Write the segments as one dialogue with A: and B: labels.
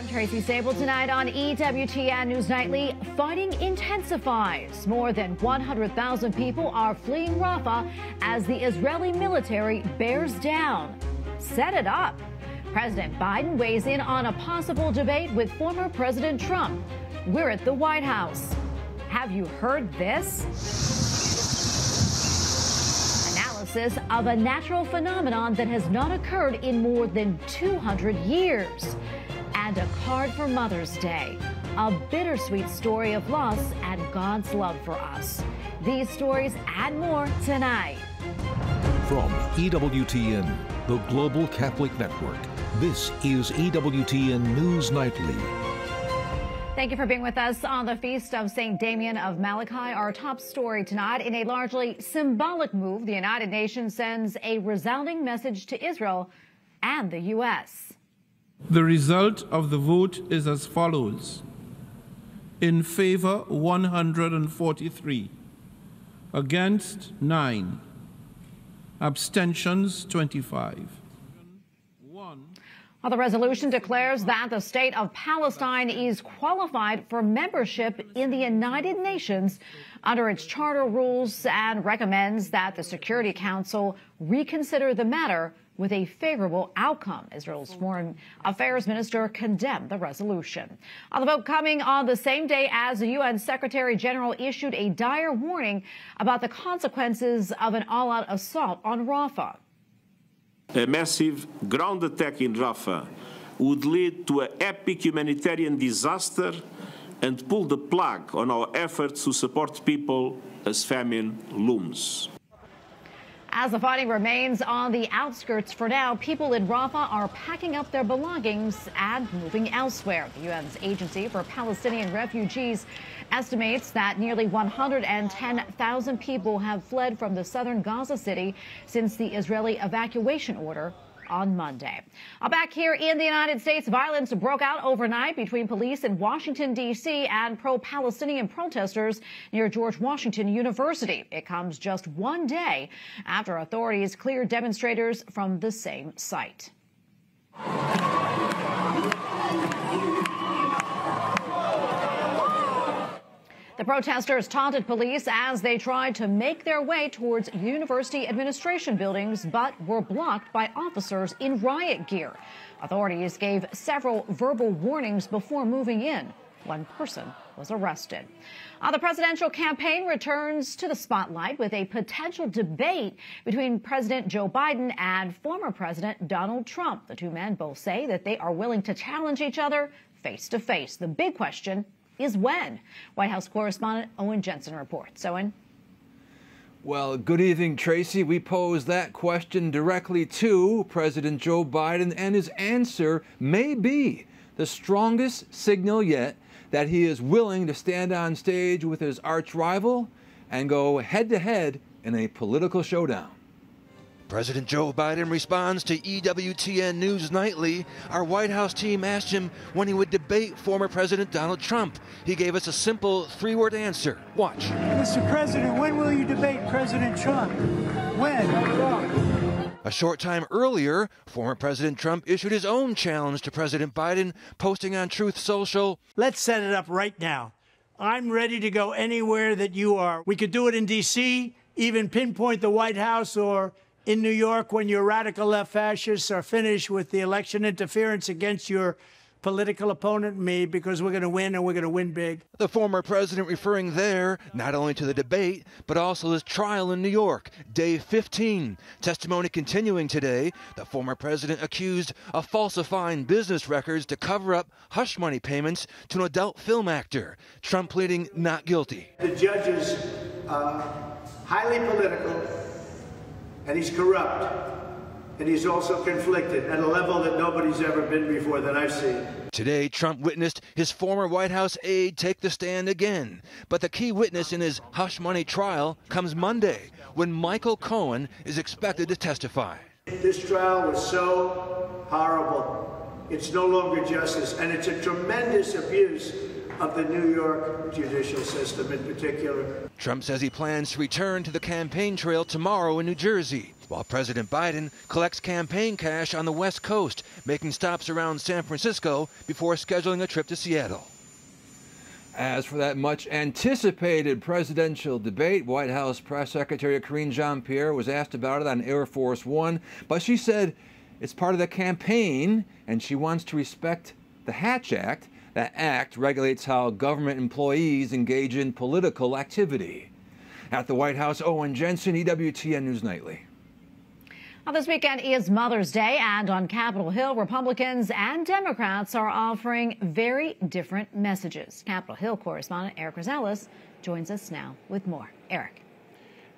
A: Tracy Sabol tonight on EWTN News Nightly. Fighting intensifies. More than 100,000 people are fleeing Rafah as the Israeli military bears down. Set it up. President Biden weighs in on a possible debate with former President Trump. We're at the White House. Have you heard this? Analysis of a natural phenomenon that has not occurred in more than 200 years. And a card for Mother's Day. A bittersweet story of loss and God's love for us. These stories and more tonight.
B: From EWTN, the Global Catholic Network, this is EWTN News Nightly.
A: Thank you for being with us on the Feast of St. Damien of Malachi. Our top story tonight, in a largely symbolic move, the United Nations sends a resounding message to Israel and the U.S.
C: The result of the vote is as follows. In favor, 143. Against, 9. Abstentions, 25.
A: Well, the resolution declares that the state of Palestine is qualified for membership in the United Nations under its charter rules and recommends that the Security Council reconsider the matter with a favorable outcome. Israel's Foreign Affairs Minister condemned the resolution. The vote coming on the same day as the UN Secretary General issued a dire warning about the consequences of an all-out assault on Rafah.
D: A massive ground attack in Rafah would lead to an epic humanitarian disaster and pull the plug on our efforts to support people as famine looms.
A: As the fighting remains on the outskirts for now, people in Rafah are packing up their belongings and moving elsewhere. The UN's Agency for Palestinian Refugees estimates that nearly 110,000 people have fled from the southern Gaza city since the Israeli evacuation order on Monday. Back here in the United States, violence broke out overnight between police in Washington, D.C. and pro-Palestinian protesters near George Washington University. It comes just one day after authorities cleared demonstrators from the same site. The protesters taunted police as they tried to make their way towards university administration buildings, but were blocked by officers in riot gear. Authorities gave several verbal warnings before moving in. One person was arrested. The presidential campaign returns to the spotlight with a potential debate between President Joe Biden and former President Donald Trump. The two men both say that they are willing to challenge each other face to face. The big question is when. White House correspondent Owen Jensen reports. Owen?
E: Well, good evening, Tracy. We pose that question directly to President Joe Biden, and his answer may be the strongest signal yet that he is willing to stand on stage with his arch rival and go head-to-head in a political showdown.
F: President Joe Biden responds to EWTN News Nightly. Our White House team asked him when he would debate former President Donald Trump. He gave us a simple three-word answer. Watch.
G: Mr. President, when will you debate President Trump? When?
F: A short time earlier, former President Trump issued his own challenge to President Biden, posting on Truth Social.
G: Let's set it up right now. I'm ready to go anywhere that you are. We could do it in D.C., even pinpoint the White House, or in New York when your radical left fascists are finished with the election interference against your political opponent, me, because we're going to win and we're going to win big.
F: The former president referring there not only to the debate, but also his trial in New York, day 15. Testimony continuing today. The former president accused of falsifying business records to cover up hush money payments to an adult film actor. Trump pleading not guilty.
H: The judge is highly political, and he's corrupt, and he's also conflicted at a level that nobody's ever been before that I've seen.
F: Today, Trump witnessed his former White House aide take the stand again. But the key witness in his hush money trial comes Monday, when Michael Cohen is expected to testify.
H: This trial was so horrible. It's no longer justice, and it's a tremendous abuse of the New York judicial system in particular.
F: Trump says he plans to return to the campaign trail tomorrow in New Jersey. while President Biden collects campaign cash on the West Coast, making stops around San Francisco before scheduling a trip to Seattle.
E: As for that much anticipated presidential debate, White House Press Secretary Karine Jean-Pierre was asked about it on Air Force One, but she said it's part of the campaign and she wants to respect the Hatch Act. That act regulates how government employees engage in political activity. At the White House, Owen Jensen, EWTN News Nightly.
A: Well, this weekend is Mother's Day, and on Capitol Hill, Republicans and Democrats are offering very different messages. Capitol Hill correspondent Eric Rosales joins us now with more. Eric.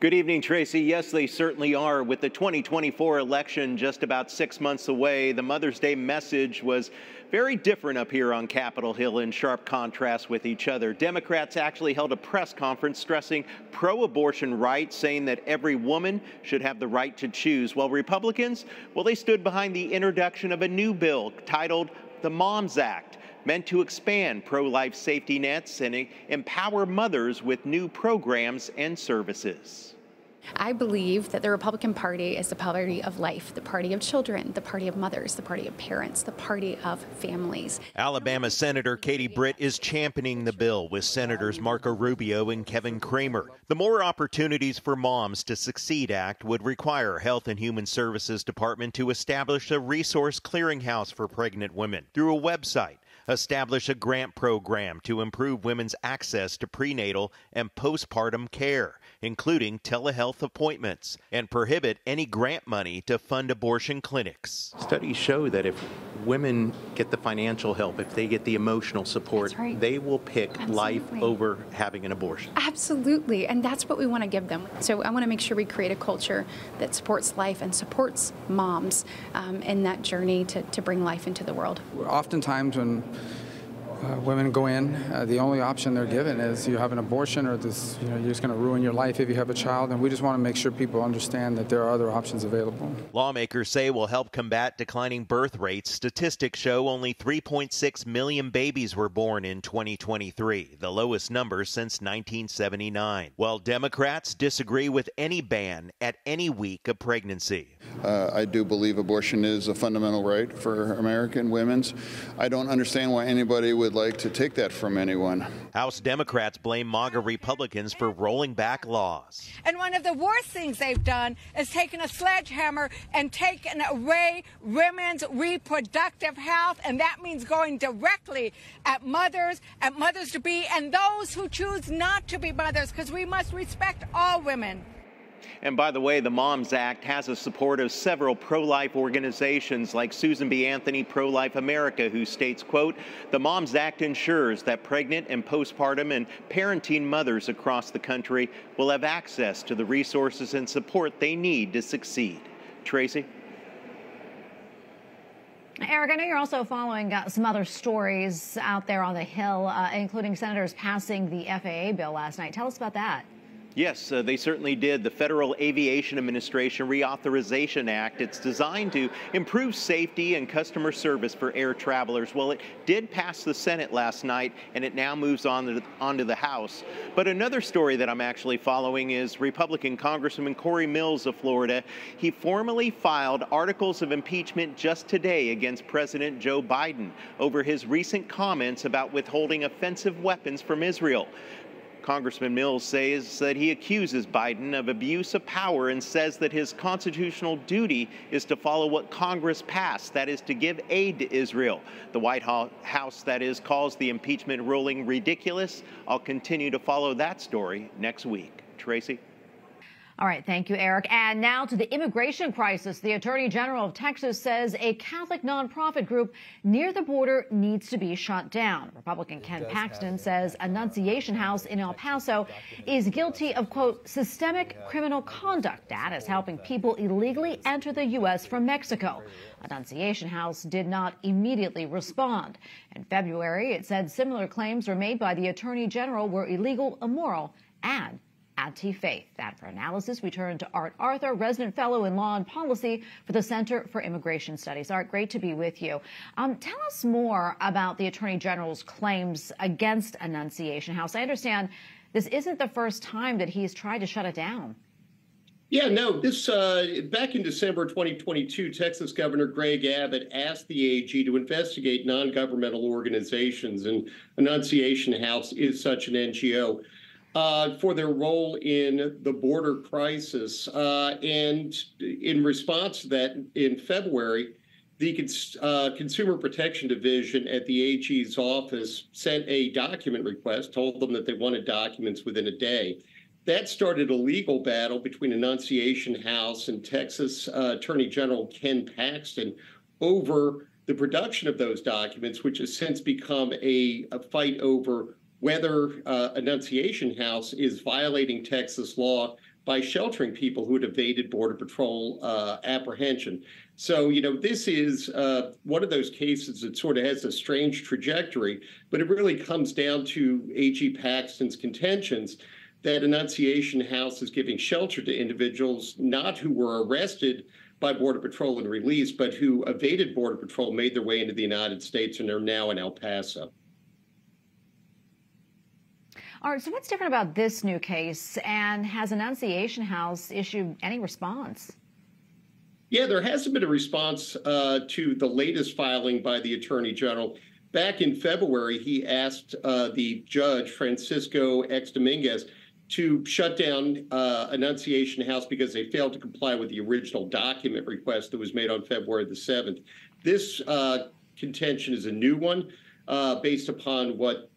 I: Good evening, Tracy. Yes, they certainly are. With the 2024 election just about 6 months away, the Mother's Day message was very different up here on Capitol Hill, in sharp contrast with each other. Democrats actually held a press conference stressing pro-abortion rights, saying that every woman should have the right to choose, while Republicans, well, they stood behind the introduction of a new bill titled the Moms Act, meant to expand pro-life safety nets and empower mothers with new programs and services.
J: I believe that the Republican Party is the party of life, the party of children, the party of mothers, the party of parents, the party of families.
I: Alabama Senator Katie Britt is championing the bill with Senators Marco Rubio and Kevin Cramer. The More Opportunities for Moms to Succeed Act would require Health and Human Services Department to establish a resource clearinghouse for pregnant women through a website, establish a grant program to improve women's access to prenatal and postpartum care, including telehealth appointments, and prohibit any grant money to fund abortion clinics. Studies show that if women get the financial help, if they get the emotional support, right, they will pick life over having an abortion.
J: Absolutely, and that's what we want to give them. So I want to make sure we create a culture that supports life and supports moms in that journey to bring life into the world.
K: Oftentimes when women go in, the only option they're given is you have an abortion, or this, you're just going to ruin your life if you have a child. And we just want to make sure people understand that there are other options available.
I: Lawmakers say will help combat declining birth rates. Statistics show only 3.6 million babies were born in 2023, the lowest number since 1979. While Democrats disagree with any ban at any week of pregnancy.
L: I do believe abortion is a fundamental right for American women. I don't understand why anybody would like to take that from anyone.
I: House Democrats blame MAGA Republicans for rolling back laws.
M: And one of the worst things they've done is taken a sledgehammer and taken away women's reproductive health, and that means going directly at mothers-to-be, and those who choose not to be mothers, because we must respect all women.
I: And by the way, the Moms Act has the support of several pro-life organizations like Susan B. Anthony Pro-Life America, who states, quote, the Moms Act ensures that pregnant and postpartum and parenting mothers across the country will have access to the resources and support they need to succeed. Tracy?
A: Eric, I know you're also following some other stories out there on the Hill, including senators passing the FAA bill last night. Tell us about that.
I: Yes, they certainly did. The Federal Aviation Administration Reauthorization Act, it's designed to improve safety and customer service for air travelers. Well, it did pass the Senate last night, and it now moves onto the House. But another story that I'm actually following is Republican Congressman Corey Mills of Florida. He formally filed articles of impeachment just today against President Joe Biden over his recent comments about withholding offensive weapons from Israel. Congressman Mills says that he accuses Biden of abuse of power and says that his constitutional duty is to follow what Congress passed, that is to give aid to Israel. The White House, that is, calls the impeachment ruling ridiculous. I'll continue to follow that story next week. Tracy?
A: All right, thank you, Eric. And now to the immigration crisis. The Attorney General of Texas says a Catholic nonprofit group near the border needs to be shut down. Republican Ken Paxton says Annunciation House in El Paso is guilty of, quote, systemic criminal conduct that is helping people illegally enter the U.S. from Mexico. Annunciation House did not immediately respond. In February, it said similar claims were made by the Attorney General were illegal, immoral, and anti-faith. That for analysis, we turn to Art Arthur, resident fellow in law and policy for the Center for Immigration Studies. Art, great to be with you. Tell us more about the Attorney General's claims against Annunciation House. I understand this isn't the first time that he's tried to shut it down.
N: Yeah, no, this back in December 2022, Texas Governor Greg Abbott asked the AG to investigate non-governmental organizations, and Annunciation House is such an NGO, for their role in the border crisis. And in response to that, in February, the Consumer Protection Division at the AG's office sent a document request, told them that they wanted documents within a day. That started a legal battle between Annunciation House and Texas Attorney General Ken Paxton over the production of those documents, which has since become a fight over whether Annunciation House is violating Texas law by sheltering people who had evaded Border Patrol apprehension. So, you know, this is one of those cases that sort of has a strange trajectory, but it really comes down to AG Paxton's contentions that Annunciation House is giving shelter to individuals not who were arrested by Border Patrol and released, but who evaded Border Patrol, made their way into the United States, and are now in El Paso.
A: All right, so what's different about this new case, and has Annunciation House issued any response?
N: Yeah, there hasn't been a response to the latest filing by the Attorney General. Back in February, he asked the judge, Francisco X. Dominguez, to shut down Annunciation House because they failed to comply with the original document request that was made on February the 7th. This contention is a new one based upon what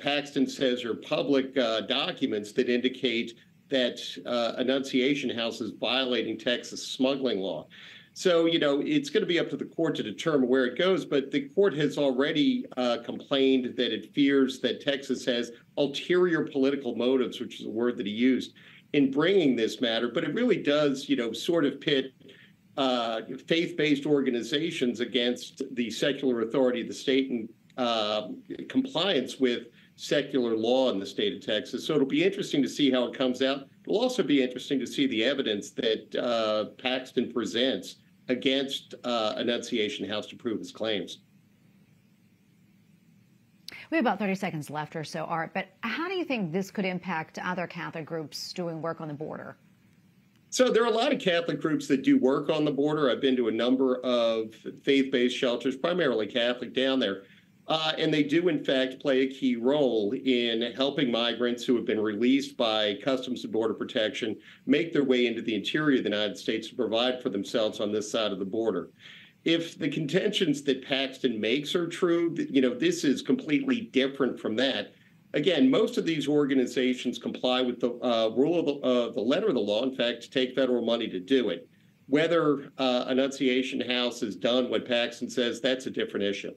N: Paxton says are public documents that indicate that Annunciation House is violating Texas smuggling law. So, you know, it's going to be up to the court to determine where it goes, but the court has already complained that it fears that Texas has ulterior political motives, which is a word that he used, in bringing this matter. But it really does, you know, sort of pit faith-based organizations against the secular authority of the state in compliance with secular law in the state of Texas. So it'll be interesting to see how it comes out. It'll also be interesting to see the evidence that Paxton presents against Annunciation House to prove his claims.
A: We have about 30 seconds left or so, Art, but how do you think this could impact other Catholic groups doing work on the border?
N: So there are a lot of Catholic groups that do work on the border. I've been to a number of faith-based shelters, primarily Catholic, down there. And they do, in fact, play a key role in helping migrants who have been released by Customs and Border Protection make their way into the interior of the United States to provide for themselves on this side of the border. If the contentions that Paxton makes are true, you know, this is completely different from that. Again, most of these organizations comply with the rule of the letter of the law, in fact, to take federal money to do it. Whether Annunciation House has done what Paxton says, that's a different issue.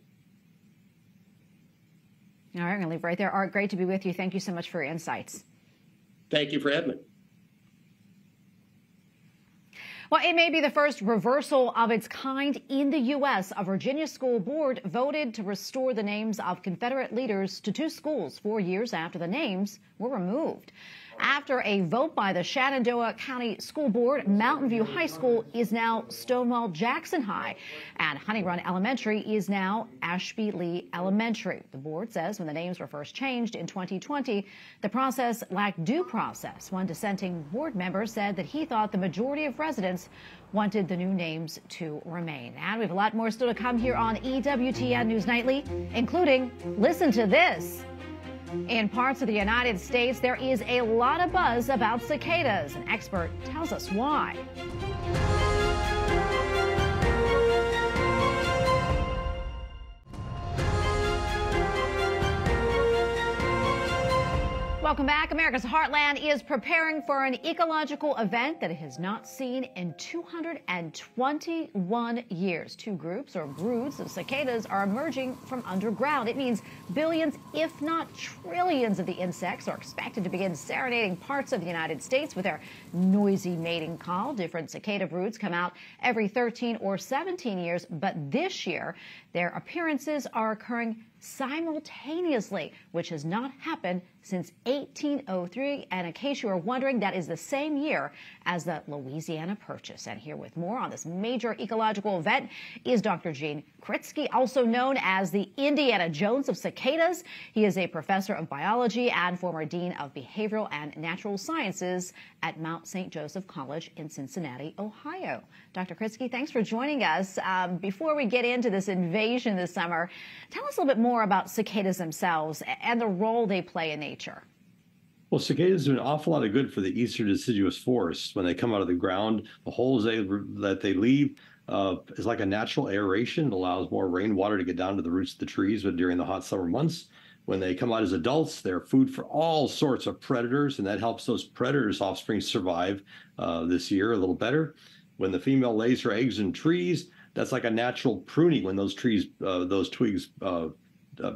A: All right, I'm going to leave right there. Art, great to be with you. Thank you so much for your insights.
N: Thank you for having me.
A: Well, it may be the first reversal of its kind in the U.S. A Virginia school board voted to restore the names of Confederate leaders to 2 schools 4 years after the names were removed. After a vote by the Shenandoah County School Board, Mountain View High School is now Stonewall Jackson High, and Honey Run Elementary is now Ashby Lee Elementary. The board says when the names were first changed in 2020, the process lacked due process. One dissenting board member said that he thought the majority of residents wanted the new names to remain. And we have a lot more still to come here on EWTN News Nightly, including, listen to this. In parts of the United States, there is a lot of buzz about cicadas. An expert tells us why. Welcome back. America's Heartland is preparing for an ecological event that it has not seen in 221 years. 2 groups or broods of cicadas are emerging from underground. It means billions, if not trillions, of the insects are expected to begin serenading parts of the United States with their noisy mating call. Different cicada broods come out every 13 or 17 years, but this year Their appearances are occurring simultaneously, which has not happened since 1803. And in case you are wondering, that is the same year as the Louisiana Purchase. And here with more on this major ecological event is Dr. Gene Kritsky, also known as the Indiana Jones of cicadas. He is a professor of biology and former dean of behavioral and natural sciences at Mount St. Joseph College in Cincinnati, Ohio. Dr. Kritsky, thanks for joining us. Before we get into this invasion this summer, tell us a little bit more about cicadas themselves and the role they play in nature.
O: Well, cicadas do an awful lot of good for the eastern deciduous forests. When they come out of the ground, the holes that they leave is like a natural aeration. It allows more rainwater to get down to the roots of the trees during the hot summer months. When they come out as adults, they're food for all sorts of predators, and that helps those predators' offspring survive this year a little better. When the female lays her eggs in trees, that's like a natural pruning when those twigs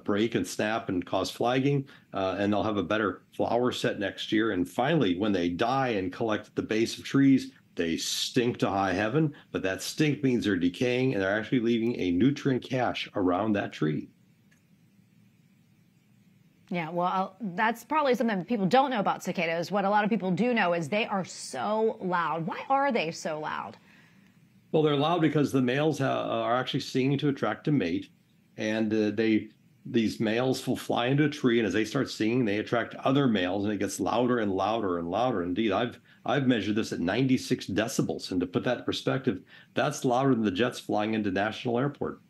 O: break and snap and cause flagging, and they'll have a better flower set next year. And finally, when they die and collect at the base of trees, they stink to high heaven, but that stink means they're decaying and they're actually leaving a nutrient cache around that tree.
A: Yeah, well, that's probably something people don't know about cicadas. What a lot of people do know is they are so loud. Why are they so loud?
O: Well, they're loud because the males are actually singing to attract a mate, and these males will fly into a tree, and as they start singing, they attract other males, and it gets louder and louder and louder. Indeed, I've measured this at 96 decibels, and to put that in perspective, that's louder than the jets flying into National Airport.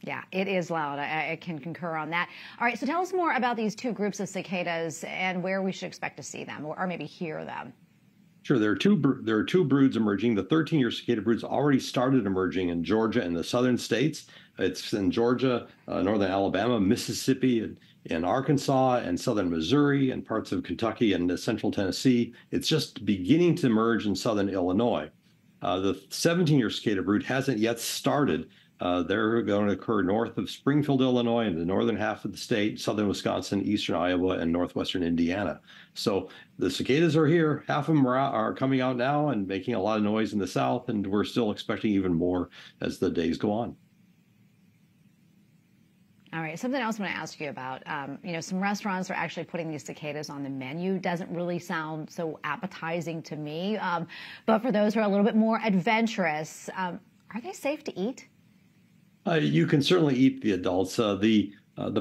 A: Yeah, it is loud. I can concur on that. All right, so tell us more about these two groups of cicadas and where we should expect to see them or maybe hear them.
O: Sure, there are two broods emerging. The 13-year cicada broods already started emerging in Georgia and the southern states. It's in Georgia, northern Alabama, Mississippi, and Arkansas, and southern Missouri, and parts of Kentucky and central Tennessee. It's just beginning to emerge in southern Illinois. The 17-year cicada brood hasn't yet started. They're going to occur north of Springfield, Illinois, in the northern half of the state, southern Wisconsin, eastern Iowa, and northwestern Indiana. So the cicadas are here. Half of them are coming out now and making a lot of noise in the south, and we're still expecting even more as the days go on.
A: All right, something else I want to ask you about. Some restaurants are actually putting these cicadas on the menu. Doesn't really sound so appetizing to me. But for those who are a little bit more adventurous, are they safe to eat?
O: You can certainly eat the adults. The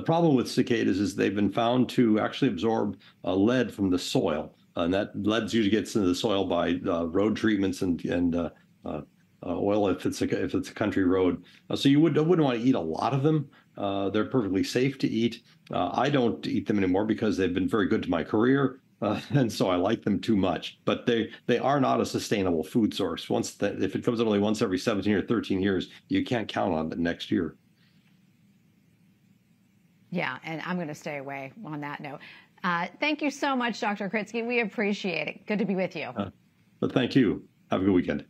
O: problem with cicadas is they've been found to actually absorb lead from the soil, and that lead usually gets into the soil by road treatments and oil if it's a country road. So you wouldn't want to eat a lot of them. They're perfectly safe to eat. I don't eat them anymore because they've been very good to my career. And so I like them too much, but they are not a sustainable food source. If it comes out only once every 17 or 13 years, you can't count on it next year.
A: Yeah, and I'm going to stay away on that note. Thank you so much, Dr. Kritsky. We appreciate it. Good to be with you.
O: But thank you. Have a good weekend.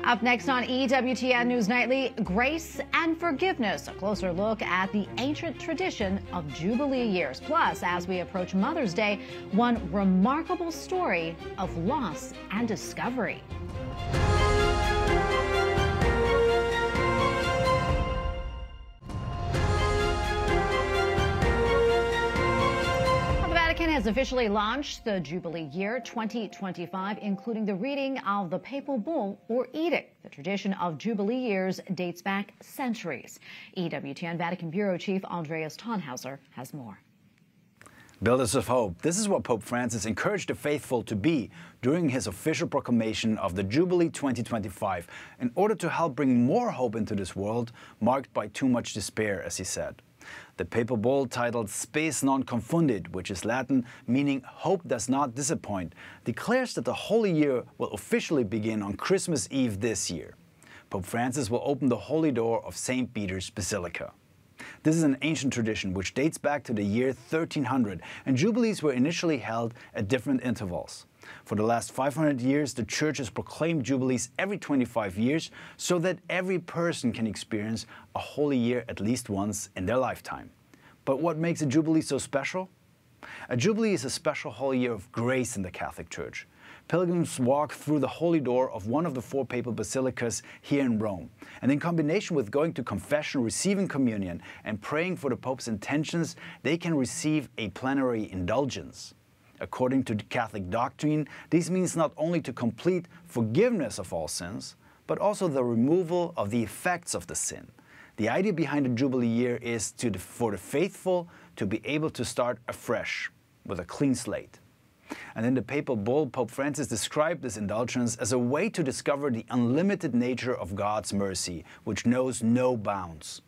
A: Up next on EWTN News Nightly, Grace and Forgiveness, a closer look at the ancient tradition of Jubilee years. Plus, as we approach Mother's Day, one remarkable story of loss and discovery. Vatican has officially launched the Jubilee year 2025, including the reading of the papal bull or edict. The tradition of Jubilee years dates back centuries. EWTN Vatican Bureau Chief Andreas Tonhauser has more.
P: Builders of hope. This is what Pope Francis encouraged the faithful to be during his official proclamation of the Jubilee 2025 in order to help bring more hope into this world marked by too much despair, as he said. The papal bull titled Spes non confundit, which is Latin meaning hope does not disappoint, declares that the Holy Year will officially begin on Christmas Eve this year. Pope Francis will open the Holy Door of St. Peter's Basilica. This is an ancient tradition which dates back to the year 1300, and Jubilees were initially held at different intervals. For the last 500 years, the Church has proclaimed Jubilees every 25 years so that every person can experience a holy year at least once in their lifetime. But what makes a Jubilee so special? A Jubilee is a special holy year of grace in the Catholic Church. pilgrims walk through the holy door of one of the 4 papal basilicas here in Rome. And in combination with going to confession, receiving communion, and praying for the Pope's intentions, they can receive a plenary indulgence. According to Catholic doctrine, this means not only to complete forgiveness of all sins, but also the removal of the effects of the sin. The idea behind the Jubilee year is for the faithful to be able to start afresh with a clean slate. And in the papal bull, Pope Francis described this indulgence as a way to discover the unlimited nature of God's mercy, which knows no bounds.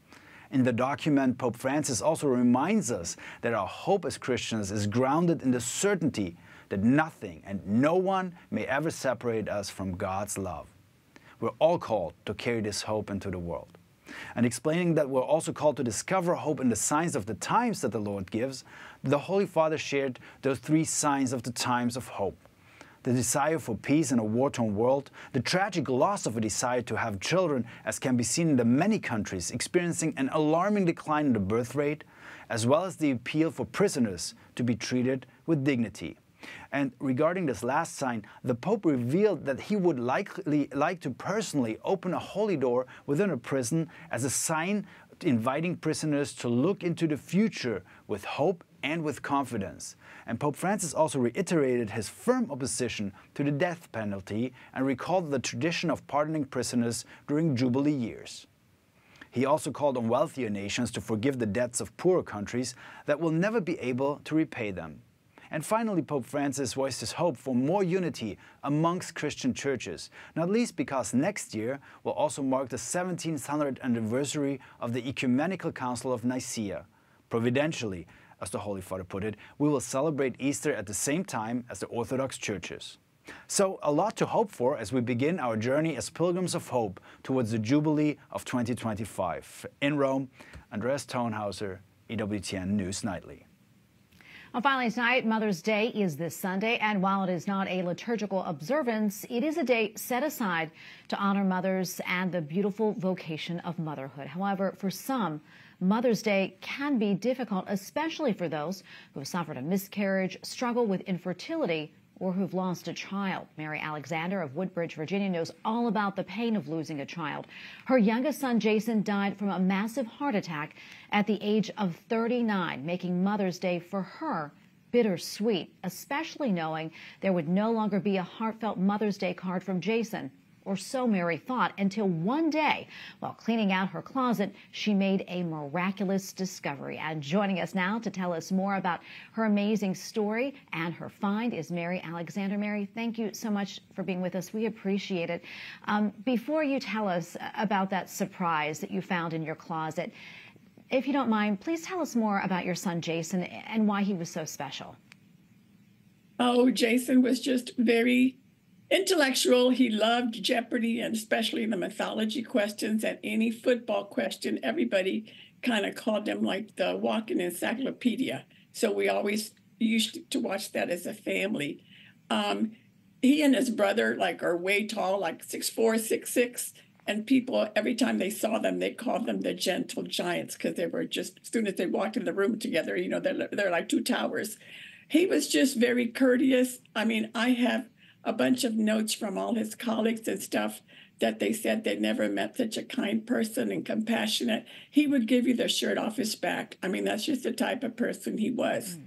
P: In the document, Pope Francis also reminds us that our hope as Christians is grounded in the certainty that nothing and no one may ever separate us from God's love. We're all called to carry this hope into the world. And explaining that we're also called to discover hope in the signs of the times that the Lord gives, the Holy Father shared those 3 signs of the times of hope. The desire for peace in a war-torn world, the tragic loss of a desire to have children, as can be seen in the many countries experiencing an alarming decline in the birth rate, as well as the appeal for prisoners to be treated with dignity. And regarding this last sign, the Pope revealed that he would likely like to personally open a holy door within a prison as a sign inviting prisoners to look into the future with hope and with confidence. And Pope Francis also reiterated his firm opposition to the death penalty and recalled the tradition of pardoning prisoners during Jubilee years. He also called on wealthier nations to forgive the debts of poorer countries that will never be able to repay them. And finally, Pope Francis voiced his hope for more unity amongst Christian churches, not least because next year will also mark the 1700th anniversary of the Ecumenical Council of Nicaea. Providentially, as the Holy Father put it, we will celebrate Easter at the same time as the Orthodox churches. So a lot to hope for as we begin our journey as pilgrims of hope towards the Jubilee of 2025. In Rome, Andreas Tonhauser, EWTN News Nightly.
A: Well, finally tonight, Mother's Day is this Sunday, and while it is not a liturgical observance, it is a day set aside to honor mothers and the beautiful vocation of motherhood. However, for some, Mother's Day can be difficult, especially for those who have suffered a miscarriage, struggle with infertility, or who've lost a child. Mary Alexander of Woodbridge, Virginia, knows all about the pain of losing a child. Her youngest son, Jason, died from a massive heart attack at the age of 39, making Mother's Day for her bittersweet, especially knowing there would no longer be a heartfelt Mother's Day card from Jason. Or so Mary thought, until one day, while cleaning out her closet, she made a miraculous discovery. And joining us now to tell us more about her amazing story and her find is Mary Alexander. Mary, thank you so much for being with us. We appreciate it. Before you tell us about that surprise that you found in your closet, if you don't mind, please tell us more about your son, Jason, and why he was so special.
Q: Oh, Jason was just very intellectual. He loved Jeopardy, and especially the mythology questions and any football question. Everybody kind of called him like the walking encyclopedia. So we always used to watch that as a family. He and his brother are way tall, like 6'4", 6'6", and people, every time they saw them, they called them the gentle giants because they were just, as soon as they walked in the room together, they're like 2 towers. He was just very courteous. I mean, I have a bunch of notes from all his colleagues and stuff that they said they never met such a kind person and compassionate. He would give you the shirt off his back. I mean, that's just the type of person he was.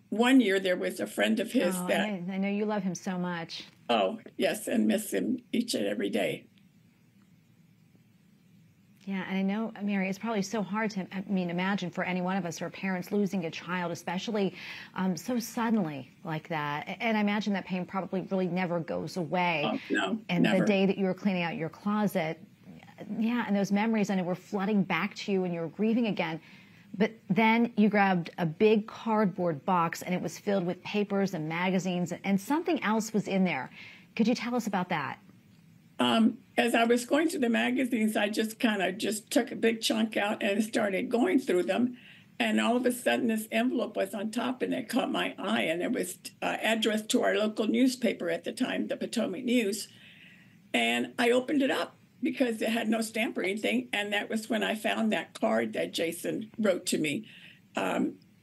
Q: One year there was a friend of his that...
A: I know you love him so much.
Q: Oh, yes, and miss him each and every day.
A: Yeah, and I know, Mary, it's probably so hard to, imagine for any one of us who are parents losing a child, especially so suddenly like that. And I imagine that pain probably really never goes away.
Q: Oh, no,
A: and
Q: never.
A: The day that you were cleaning out your closet, yeah, and those memories, I know, were flooding back to you and you were grieving again. But then you grabbed a big cardboard box and it was filled with papers and magazines and something else was in there. Could you tell us about that?
Q: As I was going through the magazines, I just took a big chunk out and started going through them. And all of a sudden, this envelope was on top, and it caught my eye. And it was addressed to our local newspaper at the time, the Potomac News. And I opened it up because it had no stamp or anything. And that was when I found that card that Jason wrote to me.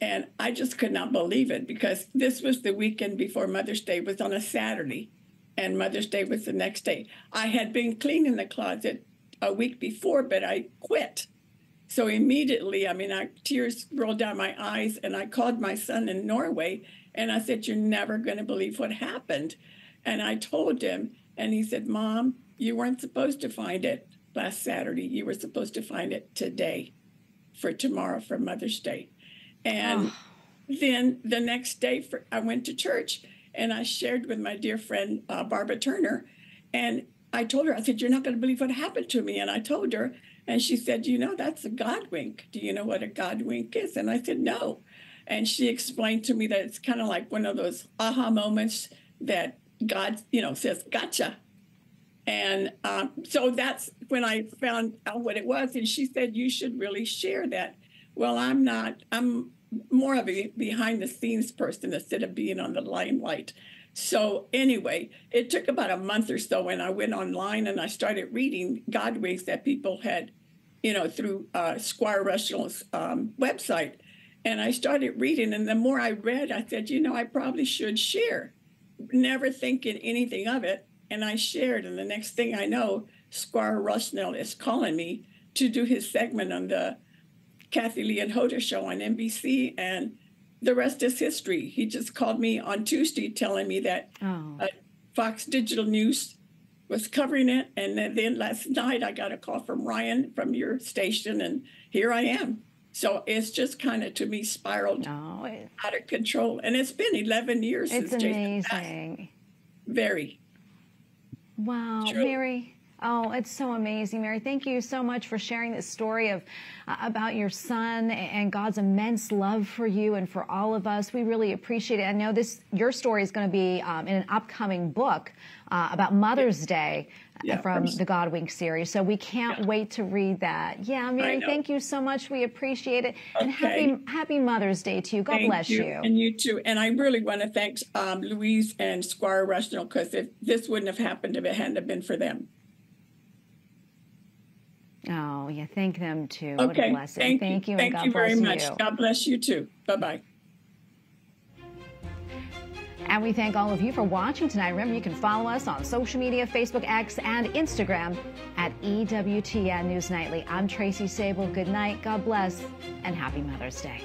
Q: And I just could not believe it, because this was the weekend before Mother's Day, was on a Saturday, and Mother's Day was the next day. I had been cleaning the closet a week before, but I quit. So immediately, I mean, tears rolled down my eyes, and I called my son in Norway, and I said, "You're never going to believe what happened." And I told him, and he said, "Mom, you weren't supposed to find it last Saturday. You were supposed to find it today, for tomorrow, for Mother's Day." And then the next day, I went to church, and I shared with my dear friend, Barbara Turner, and I told her, I said, "You're not going to believe what happened to me." And I told her, and she said, "You know, that's a God wink. Do you know what a God wink is?" And I said, "No." And she explained to me that it's kind of like one of those aha moments that God, you know, says, "Gotcha." And so that's when I found out what it was. And she said, "You should really share that." Well, I'm not. I'm more of a behind the scenes person instead of being on the limelight. So anyway, it took about a month or so, and I went online and I started reading God winks that people had, you know, through Squire Russell's website. And I started reading, and the more I read, I said, you know, I probably should share, never thinking anything of it. And I shared, and the next thing I know, Squire Russell is calling me to do his segment on the Kathy Lee and Hoda show on NBC, and the rest is history. He just called me on Tuesday telling me that Fox Digital News was covering it. And then last night I got a call from Ryan from your station, and here I am. So it's just kind of, to me, spiraled out of control. And it's been 11 years since Jason passed.
A: It's amazing.
Q: Very.
A: Wow,
Q: True.
A: Mary. Oh, it's so amazing, Mary. Thank you so much for sharing this story of about your son and God's immense love for you and for all of us. We really appreciate it. I know your story is going to be in an upcoming book about Mother's Day from the God Wink series. So we can't wait to read that. Yeah, Mary, thank you so much. We appreciate it. And happy Mother's Day to you. God bless you.
Q: And you too. And I really want to thank Louise and Squire Russell, because this wouldn't have happened if it hadn't have been for them.
A: Oh, yeah. Thank them too.
Q: Okay.
A: What a blessing. Thank you. And God
Q: Thank you very
A: bless
Q: much. God bless you too. Bye-bye.
A: And we thank all of you for watching tonight. Remember, you can follow us on social media, Facebook, X, and Instagram at EWTN News Nightly. I'm Tracy Sabol. Good night. God bless. And happy Mother's Day.